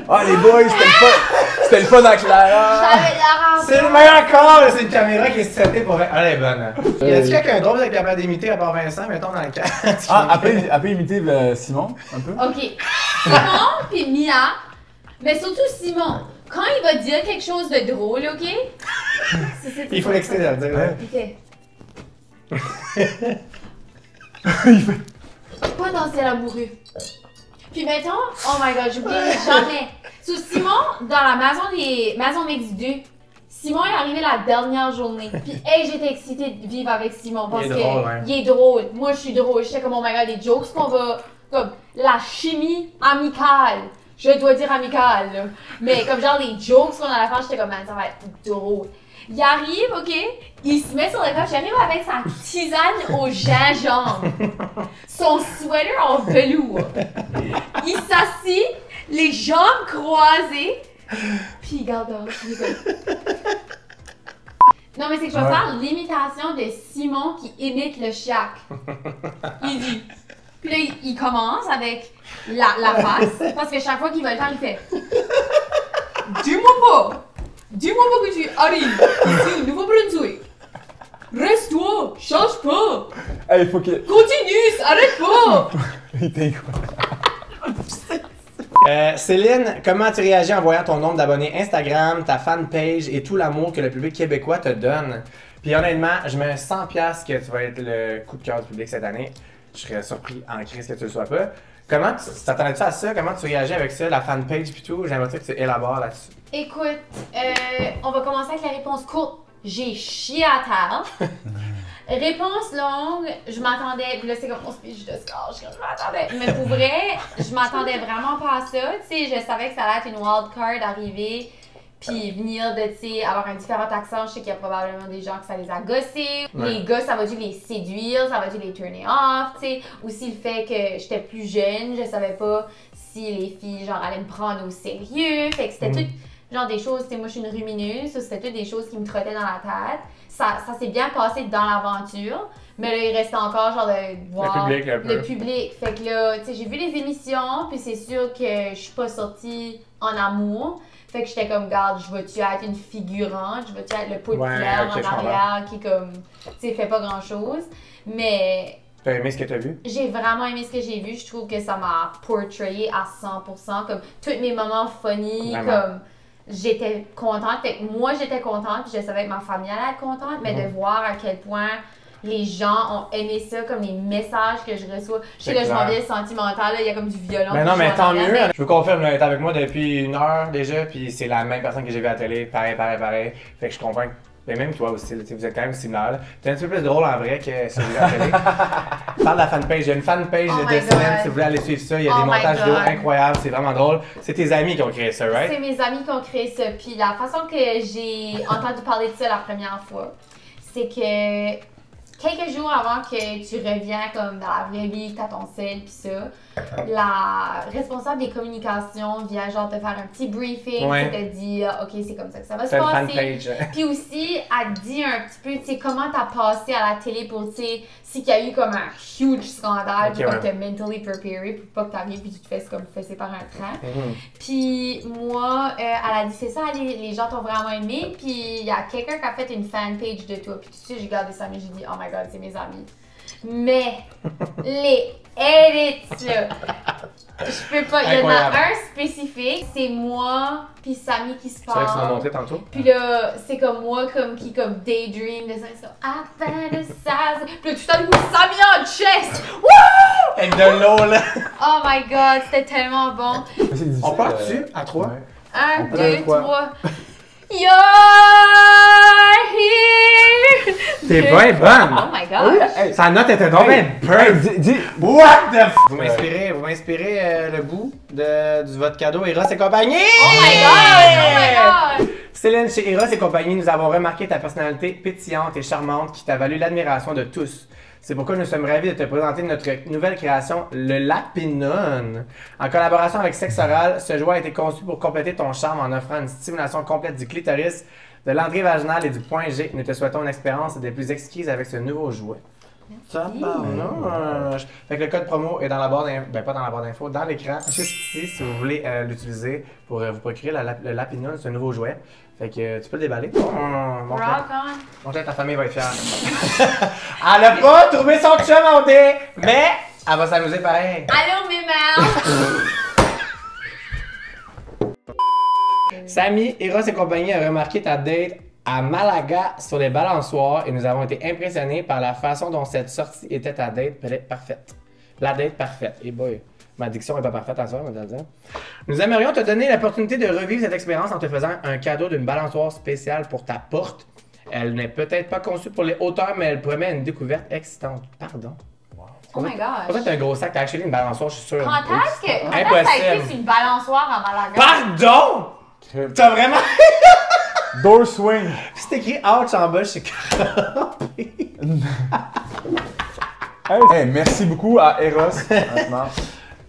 Ah, les boys, c'était le fun avec Clara! C'est le meilleur corps, c'est une caméra qui est setée pour... Elle est bonne. Y a-t-il quelqu'un d'autre qui est capable d'imiter à part Vincent, mettons, dans le cas? Ah, elle peut imiter Simon, un peu? Ok. Simon puis Mia, mais surtout Simon. Quand il va dire quelque chose de drôle, ok? Il faut l'exciter de le dire. Il fait... Pas dans ciel amoureux. Puis mettons, oh my god, j'oublie jamais. So, Simon, dans la maison Mix 2, Simon est arrivé la dernière journée. Puis hey, j'étais excitée de vivre avec Simon parce qu'il est drôle. Moi, je suis drôle. J'étais comme, oh my god, les jokes qu'on va... Comme la chimie amicale. Je dois dire amicale, là. Mais comme genre les jokes qu'on allait faire, j'étais comme, man, ça va être drôle. Il arrive, ok, il se met sur le coche, il arrive avec sa tisane au gingembre, son sweater en velours. Il s'assit, les jambes croisées, puis il garde dehors. Non, mais c'est que je vais faire l'imitation de Simon qui imite le Chiac. Il dit. Puis là, il commence avec la face, parce que chaque fois qu'il va le faire, il fait dis-moi pas! Dis-moi pas que tu arrives ici au Nouveau-Brunswick. Reste-toi, change pas. Hey, faut qu'il... Continue, arrête pas. Il était Céline, comment tu réagis en voyant ton nombre d'abonnés Instagram, ta fanpage et tout l'amour que le public québécois te donne? Puis honnêtement, je mets 100$ que tu vas être le coup de cœur du public cette année. Je serais surpris en crise que tu le sois pas. Comment tu t'attendais-tu à ça? Comment tu réagis avec ça, la fanpage et tout? J'aimerais que tu élabores là-dessus. Écoute, on va commencer avec la réponse courte. J'ai chié à terre. Réponse longue, je m'attendais, puis là c'est comme mon speech de score, je m'attendais. Mais pour vrai, je m'attendais vraiment pas à ça. Tu sais, je savais que ça allait être une wild card arriver. Puis venir de, tu sais, avoir un différent accent, je sais qu'il y a probablement des gens que ça les a gossés. Ouais. Les gars, ça va-tu les séduire, ça va-tu les turner off, tu sais. Aussi le fait que j'étais plus jeune, je savais pas si les filles, genre, allaient me prendre au sérieux. Fait que c'était tout, genre, des choses, tu sais, moi, je suis une rumineuse, c'était toutes des choses qui me trottaient dans la tête. Ça s'est bien passé dans l'aventure. Mais là, il reste encore, genre, de voir le public. Fait que là, tu sais, j'ai vu les émissions, puis c'est sûr que je suis pas sortie en amour. Fait que j'étais comme, garde, je vais-tu être une figurante, je vais-tu être le populaire en arrière qui, comme, tu sais, fait pas grand-chose. Mais... T'as aimé ce que t'as vu? J'ai vraiment aimé ce que j'ai vu. Je trouve que ça m'a portrayé à 100%. Comme, tous mes moments funny, comme, j'étais contente. Fait que moi, j'étais contente, puis je savais que ma famille allait être contente. Mais de voir à quel point les gens ont aimé ça, comme les messages que je reçois. Je sais que je m'en vais sentimental, il y a comme du violon. Mais non, mais tant mieux. Je vous confirme, elle est avec moi depuis 1 heure déjà, puis c'est la même personne que j'ai vue à la télé, pareil. Fait que je comprends. Mais même toi aussi, vous êtes quand même similaires. T'es un petit peu plus drôle en vrai que celui à la télé. Parle de la fanpage. Il y a une fanpage de Céline, si vous voulez aller suivre ça. Il y a des montages vidéo incroyables, c'est vraiment drôle. C'est tes amis qui ont créé ça, right? C'est mes amis qui ont créé ça. Puis la façon que j'ai entendu parler de ça la première fois, c'est que quelques jours avant que tu reviens comme dans la vraie vie, que t'as ton sel pis ça, la responsable des communications vient genre te faire un petit briefing, qui te dit ok, c'est comme ça que ça va se passer. Puis aussi, elle te dit un petit peu, tu sais, comment t'as passé à la télé pour, tu sais, s'il y a eu comme un huge scandale, pour te mentally preparer, pour pas que t'arrives puis tu te fasses comme fessé par un train. Puis moi, elle a dit c'est ça, les gens t'ont vraiment aimé, puis il y a quelqu'un qui a fait une fanpage de toi, puis tout de suite j'ai regardé ça, mais j'ai dit oh my god, c'est mes amis. Mais les edits là, je peux pas. Il y en a un spécifique, c'est moi puis Samy qui se parle. C'est vrai que tu m'as montré tantôt. Puis là, c'est comme moi qui comme daydream de ça, c'est comme I fantasize. Puis là, tout à coup, Samy en chest. Wouh! Avec de l'eau là. Oh my god, c'était tellement bon. On part dessus à 3. 1, 2, 3. You're here! T'es bien bonne! Oh my god! Sa note était donc bien burn! What the f... Vous m'inspirez le bout de votre cadeau Eros et compagnie! Oh my god! Oh my god! Céline, chez Eros et compagnie, nous avons remarqué ta personnalité pétillante et charmante qui t'a valu l'admiration de tous. C'est pourquoi nous sommes ravis de te présenter notre nouvelle création, le Lapinone. En collaboration avec Sexe Oral, ce jouet a été conçu pour compléter ton charme en offrant une stimulation complète du clitoris, de l'entrée vaginale et du point G. Nous te souhaitons une expérience des plus exquises avec ce nouveau jouet. Tabarnouche! Fait que le code promo est dans la barre d'infos, pas dans la barre d'infos, dans l'écran, juste ici, si vous voulez l'utiliser pour vous procurer le Lapinone, ce nouveau jouet. Fait que tu peux le déballer. Montre ta famille va être fière. Elle a pas trouvé son chum en dé, mais elle va s'amuser pareil. Allô, mes mères! Samy, Eros et compagnie a remarqué ta date à Malaga sur les balançoires et nous avons été impressionnés par la façon dont cette sortie était ta date parfaite. La date parfaite. Et boy, ma diction n'est pas parfaite à ça, on va dire. Nous aimerions te donner l'opportunité de revivre cette expérience en te faisant un cadeau d'une balançoire spéciale pour ta porte. Elle n'est peut-être pas conçue pour les hauteurs, mais elle promet une découverte excitante. Pardon. Oh my gosh! Peut-être un gros sac, t'as acheté une balançoire, je suis sûr. Quand est-ce que ça a été sur une balançoire à Malaga? Pardon! T'as vraiment... Door swing! Puis c'est écrit ouch en bas, je suis crampé. Hey, merci beaucoup à Eros, honnêtement.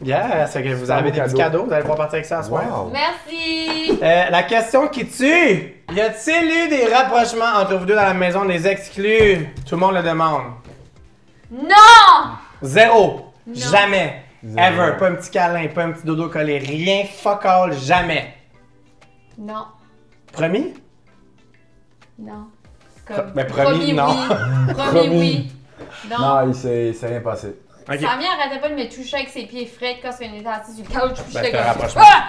Yeah, c'est que vous avez des petits cadeaux, vous allez pouvoir partir avec ça ce soir. Wow. Merci! La question qui tue! Y a-t-il eu des rapprochements entre vous deux dans la maison des exclus? Tout le monde le demande. Non! Zéro! Non. Jamais! Zéro. Ever! Pas un petit câlin, pas un petit dodo collé, rien, fuck all, jamais! Non. Promis? Non. Comme, Mais promis, non. Oui. Promis, oui. Non. Non, il s'est rien passé. Ok. Samy arrêtait pas de me toucher avec ses pieds frais quand on était assis sur le couch. Puis Ben, j'étais c'est un comme... rapprochement. Ah!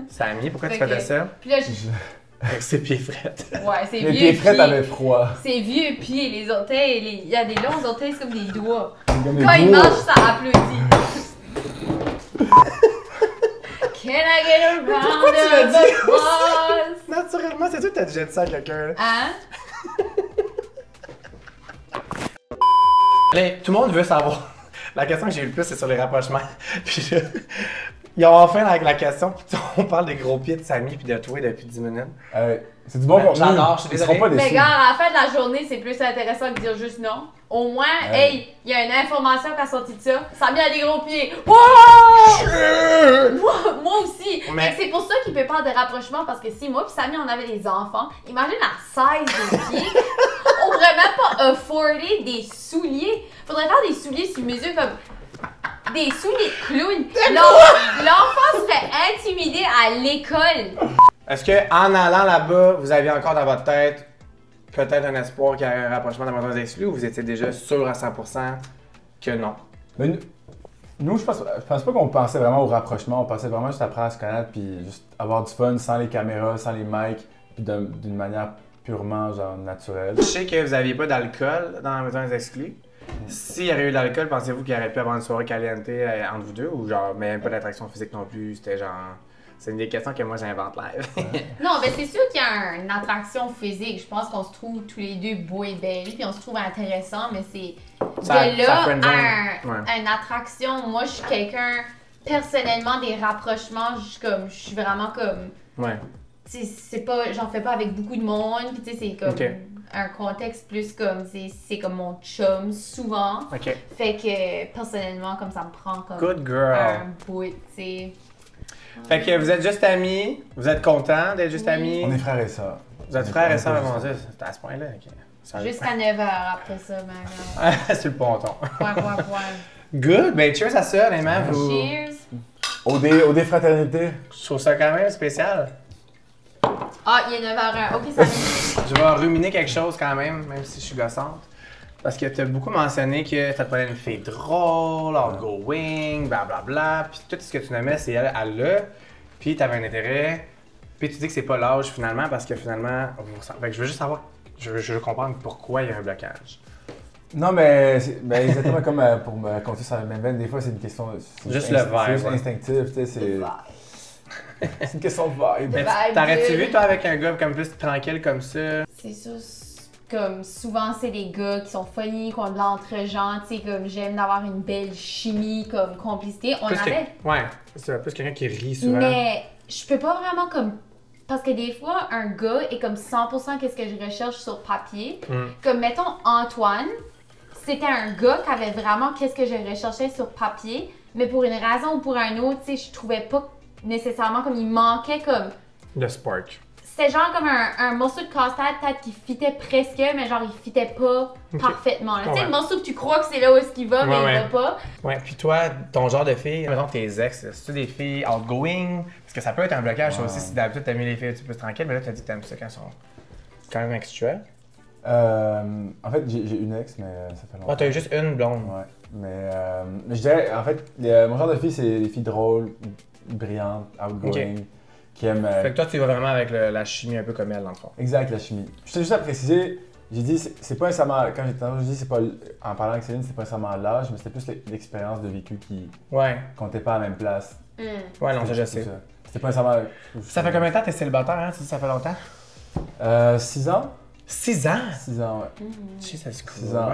Samy, pourquoi tu Fait faisais que- ça? Puis là, je... Avec ses pieds frettes. Ouais, c'est Les vieux pieds frais avaient froid. Ces vieux pieds, les orteils, il y a des longs orteils, c'est comme des doigts. Comme des Quand il doigts. marche, ça applaudit. Can I get a round Pourquoi tu l'as of dit applause? Naturellement, c'est sûr que t'as déjà dit ça à quelqu'un. là. Hein? Allez, tout le monde veut savoir. La question que j'ai eu le plus, c'est sur les rapprochements. Puis là, ils ont enfin la question, puis on parle des gros pieds de Samy puis de toi depuis 10 minutes. C'est du bon Ben, contenu. j'adore, je suis Ils seront désolé. pas Mais déçus. gars, à la fin de la journée, c'est plus intéressant que de dire juste non. Au moins, hey, il y a une information qui a sorti de ça. Samy a des gros pieds. Wow! Moi aussi. Mais- Et c'est pour ça qu'il peut pas de rapprochement, parce que si moi et Samy on avait des enfants, imagine la size des pieds. On pourrait même pas afforder des souliers. Faudrait faire des souliers sur mesure comme des souliers de clown. L'enfant serait intimidé à l'école. Est-ce que en allant là-bas, vous aviez encore dans votre tête peut-être un espoir qu'il y ait un rapprochement dans votre exclu ou vous étiez déjà sûr à 100% que non? Mais nous, je pense pas qu'on pensait vraiment au rapprochement. On pensait vraiment juste apprendre à se connaître puis juste avoir du fun sans les caméras, sans les mics, puis d'une manière purement genre naturel. Je sais que vous n'aviez pas d'alcool dans la maison des exclus. S'il y avait eu de l'alcool, pensez-vous qu'il aurait pu avoir une soirée caliente entre vous deux ou genre même pas d'attraction physique non plus? C'était genre. C'est une des questions que moi j'invente live. Non, mais c'est sûr qu'il y a une attraction physique. Je pense qu'on se trouve tous les deux beaux et belles, puis on se trouve intéressant, mais c'est de là à une attraction. Moi, je suis quelqu'un, personnellement, des rapprochements, je suis vraiment comme. Ouais. C'est pas, j'en fais pas avec beaucoup de monde, puis tu sais, c'est comme. Okay. Un contexte plus comme, c'est comme mon chum, souvent. OK. Fait que, personnellement, comme ça me prend comme Good girl. Un bout, tu sais. Fait que vous êtes juste amis, vous êtes contents d'être juste amis. On est frères et sœurs. Vous êtes frères et sœurs, mon Dieu, c'est à ce point-là. Okay. Jusqu'à 9h après ça, ben. Sur le ponton. Point. Good, ben cheers à ça, les mecs. Cheers. Au défraternité. Je trouve ça quand même spécial. Ah, il est 9h01. Ok, ça va. Je vais ruminer quelque chose quand même si je suis gossante. Parce que tu as beaucoup mentionné que ça te prenait une fille drôle, outgoing, blablabla. Puis tout ce que tu nommais, c'est elle là. Puis tu avais un intérêt. Puis tu dis que c'est pas l'âge finalement, parce que finalement. Fait que je veux juste savoir, je veux comprendre pourquoi il y a un blocage. Non, mais exactement comme pour me compter sur la même veine, des fois c'est une question. Juste le vibe. C'est juste instinctif, tu sais. C'est une question de vibe. T'aurais-tu vu, toi, avec un gars comme plus tranquille comme ça? C'est sûr, comme souvent, c'est des gars qui sont funny, qui ont de l'entre-gens, tu sais, comme j'aime d'avoir une belle chimie, comme complicité. On avait. Ouais, c'est plus quelqu'un qui rit souvent. Mais je peux pas vraiment comme. Parce que des fois, un gars est comme 100% qu'est-ce que je recherche sur papier. Comme, mettons, Antoine, c'était un gars qui avait vraiment qu'est-ce que je recherchais sur papier, mais pour une raison ou pour un autre, tu sais, je trouvais pas nécessairement comme il manquait comme. Le spark. C'était genre comme un morceau de casse-tête peut-être qui fitait presque, mais genre il fitait pas parfaitement. Tu sais, le morceau que tu crois que c'est là où est-ce qu'il va, mais il va pas. Ouais, puis toi, ton genre de fille, mettons tes ex, c'est-tu des filles outgoing? Parce que ça peut être un blocage, ça aussi, si d'habitude t'aimes les filles un petit peu plus tranquilles, mais là t'as dit que t'aimes ça quand elles sont quand même extra. En fait, j'ai une ex, mais ça fait longtemps. Ah, t'as eu juste une blonde. Ouais, mais je dirais, en fait, mon genre de fille, c'est des filles drôles, brillantes, outgoing, qui aiment... Fait que toi, tu vas vraiment avec la chimie un peu comme elle, dans le fond. Exact, la chimie. Je tiens juste à préciser, j'ai dit, c'est pas nécessairement, quand j'étais j'ai dit, c'est pas, en parlant avec Céline, c'est pas nécessairement l'âge, mais c'était plus l'expérience de vécu qui comptait pas à la même place. Ouais, non, ça je sais. C'était pas nécessairement... Ça fait combien de temps que t'es célibataire, hein? Tu dis ça fait longtemps? 6 ans. 6 ans? 6 ans, ouais. Jesus Christ. 6 ans.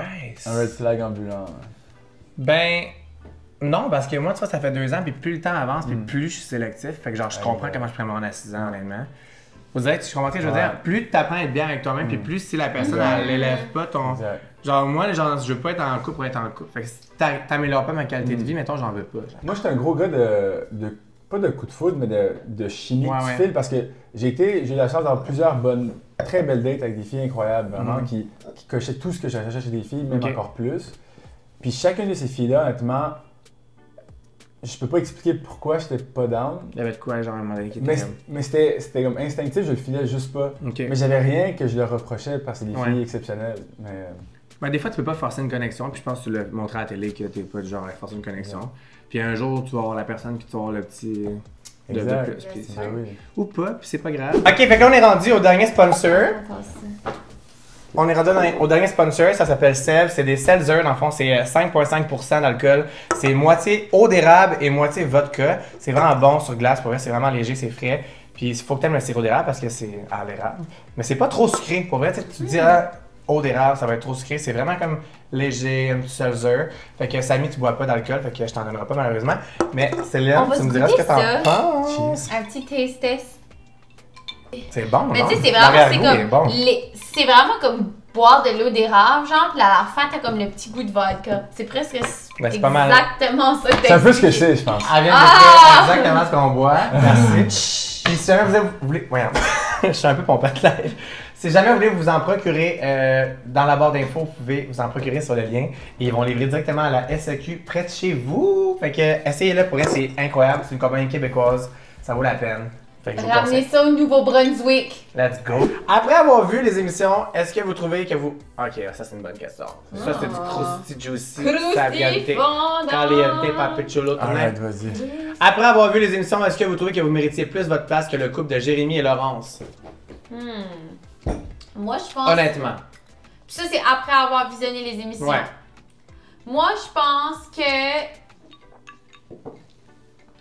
Un red flag ambulant. Ben, non, parce que moi, tu vois, ça fait 2 ans, puis plus le temps avance, puis plus je suis sélectif. Fait que genre, je comprends comment je pourrais me rendre à 6 ans, honnêtement. Vous direz, tu comprends ce que je veux dire? Plus tu apprends à être bien avec toi-même, puis plus si la personne, elle l'élève pas ton... Genre, moi, genre, je veux pas être en couple pour être en couple. Fait que si t'améliores pas ma qualité de vie, mettons, j'en veux pas. Genre. Moi, j'étais un gros gars de pas de coup de foudre, mais de chimie qui file, parce que j'ai eu la chance d'avoir plusieurs très belles dates avec des filles incroyables, vraiment, qui cochaient tout ce que je recherchais chez des filles, même encore plus. Puis chacune de ces filles-là, honnêtement, je peux pas expliquer pourquoi j'étais pas down. Il y avait de quoi, genre, un moment donné qui était mais c'était comme instinctif, je le filais juste pas. Mais j'avais rien que je leur reprochais parce que c'est des filles exceptionnelles. Ben, des fois, tu peux pas forcer une connexion, puis je pense que tu l'as montré à la télé que t'es pas du genre à forcer une connexion. Puis un jour, tu vas avoir la personne, puis tu vas avoir le petit... Exact. De plus, puis, ou pas, puis c'est pas grave. Ok, fait que là, on est rendu au dernier sponsor. On est rendu au dernier sponsor, ça s'appelle Sev. C'est des seltzers, dans le fond, c'est 5,5% d'alcool. C'est moitié eau d'érable et moitié vodka. C'est vraiment bon sur glace, pour vrai, c'est vraiment léger, c'est frais. Puis il faut que tu aimes le sirop d'érable parce que c'est à l'érable. Mais c'est pas trop sucré, pour vrai, tu te dis, eau d'érable, ça va être trop sucré. C'est vraiment comme léger, un petit seltzer. Fait que Samy, tu bois pas d'alcool, fait que je t'en donnerai pas malheureusement. Mais Céline, tu me diras ce que t'en penses. Un petit taste test. C'est bon, mais non? tu sais, c'est vraiment comme boire de l'eau d'érable, genre, puis à la fin, t'as comme le petit goût de vodka. C'est presque exactement ça que c'est un peu ce que c'est, je pense. Elle vient de dire exactement ce qu'on boit. Merci. Puis si jamais vous voulez... Voyons, je suis un peu pompette live. Si jamais vous voulez vous en procurer dans la barre d'infos, vous pouvez vous en procurer sur le lien. Et ils vont livrer directement à la SAQ près de chez vous. Fait que essayez-le, pour elle, c'est incroyable. C'est une compagnie québécoise. Ça vaut la peine. Ramenez ça au Nouveau-Brunswick. Let's go. Après avoir vu les émissions, est-ce que vous trouvez que vous... Ok, ça c'est une bonne question. Ça c'est du crousty juicy. Caliente papichulo. Arrête, vas-y. Après avoir vu les émissions, est-ce que vous trouvez que vous méritiez plus votre place que le couple de Jérémy et Laurence? Moi, je pense... Honnêtement. Puis ça, c'est après avoir visionné les émissions. Ouais. Moi, je pense que...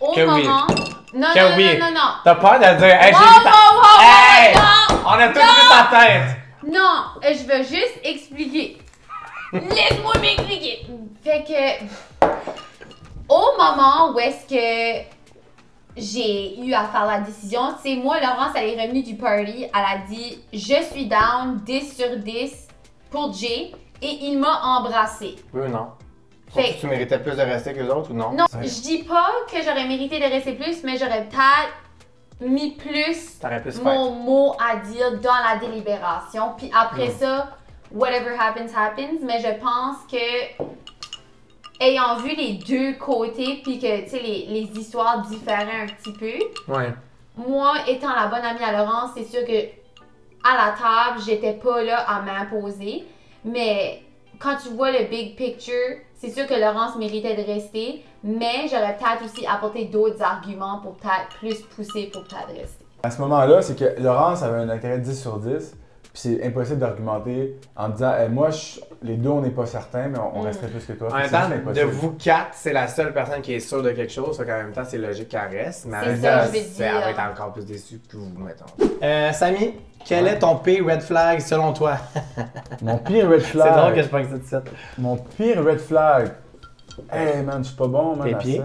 Au Que oui. moment... Non, Que non, oui. non, non, non. T'as peur de dire, hey, Wow, j'ai vu ta... wow, wow, Hey! non! On a tous vu ta tête! Non, je veux juste expliquer. Laisse-moi m'expliquer. Fait que... Au moment où est-ce que j'ai eu à faire la décision, tu sais, moi, Laurence, elle est revenue du party, elle a dit « Je suis down, 10 sur 10 pour Jay » et il m'a embrassée. Oui ou non? Fait- Tu méritais plus de rester que les autres ou non? Non, je dis pas que j'aurais mérité de rester plus, mais j'aurais peut-être mis plus T'aurais pu se faire. mon mot à dire dans la délibération. Puis après ça, whatever happens, happens. Mais je pense que, ayant vu les deux côtés, puis que, tu sais, les histoires différaient un petit peu, Ouais. moi, étant la bonne amie à Laurence, c'est sûr que à la table, j'étais pas là à m'imposer. Mais quand tu vois le big picture, c'est sûr que Laurence méritait de rester, mais j'aurais peut-être aussi apporté d'autres arguments pour peut-être plus pousser pour peut-être rester. À ce moment-là, c'est que Laurence avait un intérêt 10 sur 10, puis c'est impossible d'argumenter en disant moi, les deux, on n'est pas certains, mais on resterait plus que toi. En même C'est temps, juste de impossible. vous quatre, c'est la seule personne qui est sûre de quelque chose, fait qu'en même temps, c'est logique qu'elle reste. Mais en C'est même ça, temps, je vais elle dire. va être encore plus déçue que vous, mettons. Samy, quel est ton pire red flag selon toi? Mon pire red flag. C'est drôle que je pense que c'est ça. Mon pire red flag. Hey man, je suis pas bon, man. Tes à pieds? ça.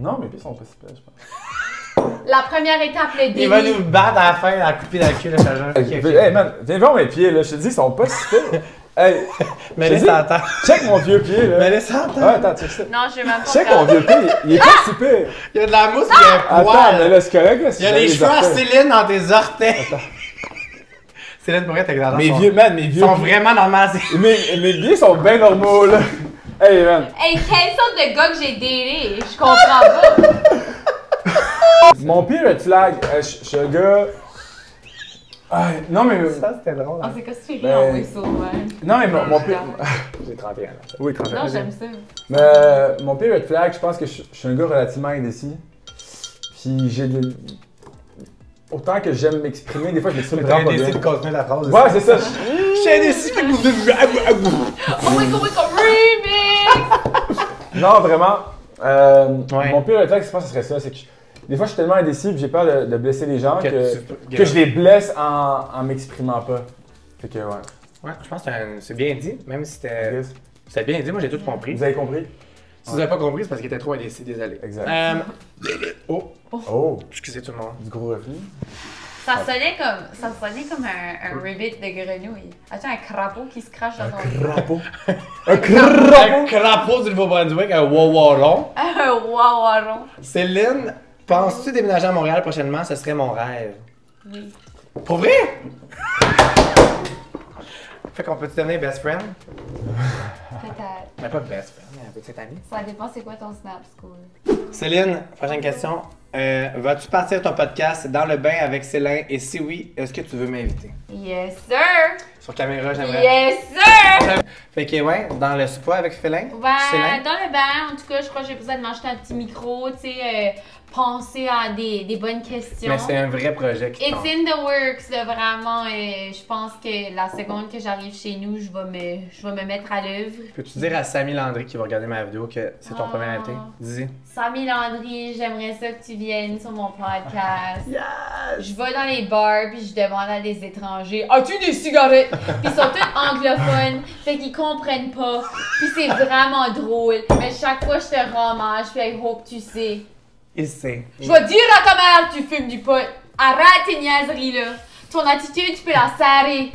Non, mes pieds sont pas si pires, je pense. La première étape, le déni. Il va nous battre à la fin, à couper la queue, là, je te jure. Ok, ok. Hey man, viens voir mes pieds, là. Je te dis, ils sont pas si pires. Hey, Mais je te laisse dis, en temps. check mon vieux pied, là. Mais laisse en temps. Ah, attends, check ça. Non, je vais même pas Check faire. mon vieux pied, il est pas si pire. Il y a de la mousse, il y a un Attends, mais poil. là, c'est correct, là. si Il y a j'avais les cheveux à orteils. Céline dans tes orteils. Céline, pour vrai, t'exagères. Mes vieux, man, mes Ils vieux. sont vraiment normaux. Mes pieds sont bien normaux, là. Hey, man. Hey, quelle sorte de gars que j'ai daté? Je comprends pas. Mon pire red flag, je suis un gars. Ah, non, mais. Ça, c'était drôle. Ah, Hein? c'est quoi ce que tu Ben- envoyer ça, ouais? Non, mais mon pire. J'ai 31 ans. Oui, 30 Non, j'aime ça. Mais mon pire red flag, je pense que je suis un gars relativement indécis. Puis j'ai de... Autant que j'aime m'exprimer, des fois je m'exprime T'as vraiment pas décidé bien. de continuer la phrase. Ouais, c'est ça. Je suis indécis, fait que vous... Oh my god, remix! Non, vraiment. Ouais. Mon pire red flag, je pense que ce serait ça. C'est que des fois je suis tellement indécis puis j'ai peur de blesser les gens Que que je les blesse en m'exprimant pas. Fait que ouais. Ouais, je pense que c'est bien dit, même si c'était... Yes. C'était bien dit, moi j'ai tout compris. Vous avez compris? Si vous n'avez pas compris, c'est parce qu'il était trop indécis, désolé. Exact. Oh, Oh, excusez tout le monde. du gros reflux. Ça sonnait comme un ribbit de grenouille. As-tu un crapaud qui se crache dans ton Crapaud. Un crapaud du Nouveau-Brunswick, un wawaron. Un wawaron. Céline, penses-tu déménager à Montréal prochainement? Ce serait mon rêve. Oui. Pour vrai? Fait qu'on peut-tu devenir best friend? Peut-être. Mais pas best friend, mais un peu de cette année. Ça dépend c'est quoi ton snap school. Céline, prochaine question. Vas-tu partir ton podcast dans le bain avec Céline? Et si oui, est-ce que tu veux m'inviter? Yes sir! Sur caméra, j'aimerais. Yes sir! Fait que ouais, dans le spa avec Céline? Ben, Céline? dans le bain, en tout cas, je crois que j'ai besoin de m'acheter un petit micro, tu sais, penser à des bonnes questions. Mais c'est un vrai projet qui It's tombe. in the works, là, vraiment. Je pense que la seconde que j'arrive chez nous, je vais me mettre à l'œuvre. Peux-tu dire à Samy Landry qui va regarder ma vidéo que c'est ton premier invité? Dis-y. Samy Landry, j'aimerais ça que tu viennes sur mon podcast. Yes! Je vais dans les bars puis je demande à des étrangers as-tu des cigarettes? Puis ils sont tous anglophones, fait qu'ils comprennent pas. Puis c'est vraiment drôle. Mais chaque fois je te rends hommage puis I hope tu sais. Il sait. Je vais dire à ta mère tu fumes du pot. Arrête tes niaiseries là. Ton attitude tu peux la serrer.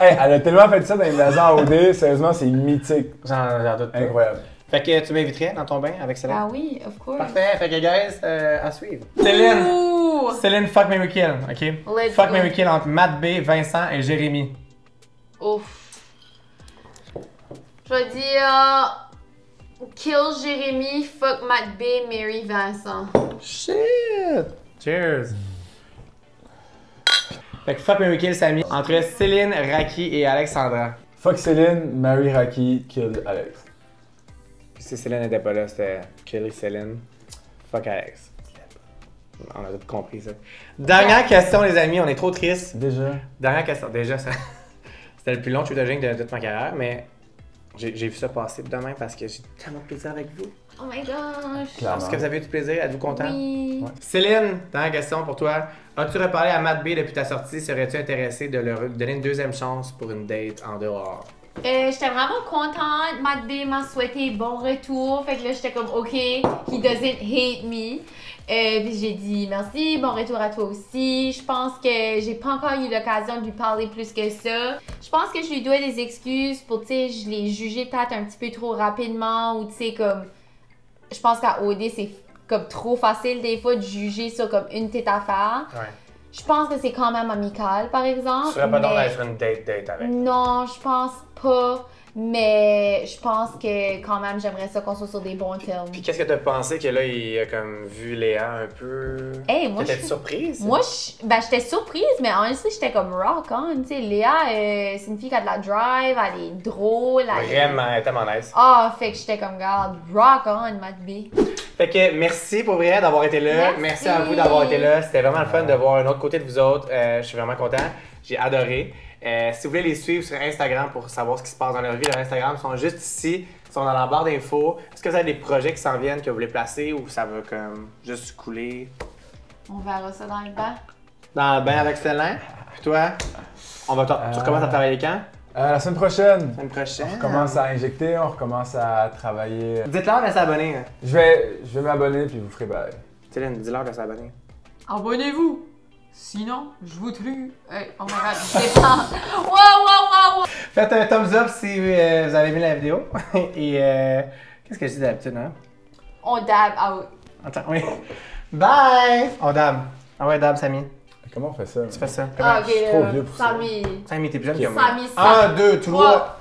Hey, elle a tellement fait ça dans les maisons à OD, sérieusement, c'est mythique. J'en doute pas. Incroyable. Fait que tu m'inviterais dans ton bain avec Céline? Ah oui, of course. Parfait, fait que guys, à suivre. Céline! Ouh. Céline, fuck Mary Kill, ok? Let's Fuck go. Mary Kill entre Matt B, Vincent et Jérémy. Ouf. Je vais dire kill Jérémy, fuck Matt B, Mary Vincent. Shit! Cheers! Fait que fuck Mary Kill, Samy, entre Céline, Raki et Alexandra. Fuck Céline, Mary Raki, kill Alex. Puis si Céline n'était pas là, c'était kill Céline, fuck Alex. On a tout compris ça. Dernière question, les amis, on est trop tristes. Déjà. Dernière question. Déjà, ça... c'était le plus long shooting de toute ma carrière, mais j'ai vu ça passer demain parce que j'ai tellement de plaisir avec vous. Oh my gosh! Clairement. Est-ce que vous avez eu du plaisir? Êtes-vous content? Oui. Ouais. Céline, dernière question pour toi. As-tu reparlé à Matt B depuis ta sortie? Serais-tu intéressé de leur donner une deuxième chance pour une date en dehors? J'étais vraiment contente. Matt B m'a souhaité bon retour. Fait que là, j'étais comme, OK, he doesn't hate me. Puis j'ai dit merci, bon retour à toi aussi. Je pense que j'ai pas encore eu l'occasion de lui parler plus que ça. Je pense que je lui dois des excuses pour, tu sais, je l'ai jugé peut-être un petit peu trop rapidement ou, tu sais, comme... Je pense qu'à OD, c'est comme trop facile des fois de juger sur comme une petite affaire. Ouais. Je pense que c'est quand même amical, par exemple. Tu serais pas mais... donc d'aller sur une date avec? Non, je pense pas. Mais je pense que quand même, j'aimerais ça qu'on soit sur des bons termes. Puis qu'est-ce que t'as pensé que là, il a comme vu Léa un peu... Hey, moi, T'étais surprise? Moi, j'étais surprise, mais honestly, j'étais comme rock on. Tu sais, Léa, c'est une fille qui a de la drive, elle est drôle. Vraiment, elle est tellement nice. Ah, fait que j'étais comme, regarde, rock on, Matt B. Fait que merci pour vrai d'avoir été là. Merci à vous d'avoir été là. C'était vraiment le fun de voir un autre côté de vous autres. Je suis vraiment content. J'ai adoré. Si vous voulez les suivre sur Instagram pour savoir ce qui se passe dans leur vie, leur Instagram sont juste ici. Ils sont dans la barre d'infos. Est-ce que vous avez des projets qui s'en viennent que vous voulez placer ou ça va comme juste couler? On verra ça dans le bain. Dans le bain avec Célin. Puis toi, tu recommences à travailler quand? La semaine prochaine. La semaine prochaine. On recommence à injecter, on recommence à travailler. Dites-leur de s'abonner. Hein. Je vais m'abonner puis vous ferez bail. Céline, dis-leur de s'abonner. Abonnez-vous! Sinon, je vous tue. Hey, oh my god, je dépends. Wow! Faites un thumbs up si vous avez aimé la vidéo. Et qu'est-ce que je dis d'habitude, hein? On dab out. Attends, oui. Bye! On dab. Ah ouais, dab, Samy. Comment on fait ça? Tu fais ça. Ah, ok, je suis trop vieux pour ça. Samy. Samy, t'es plus jeune que moi. Samy, 1, 2, 3.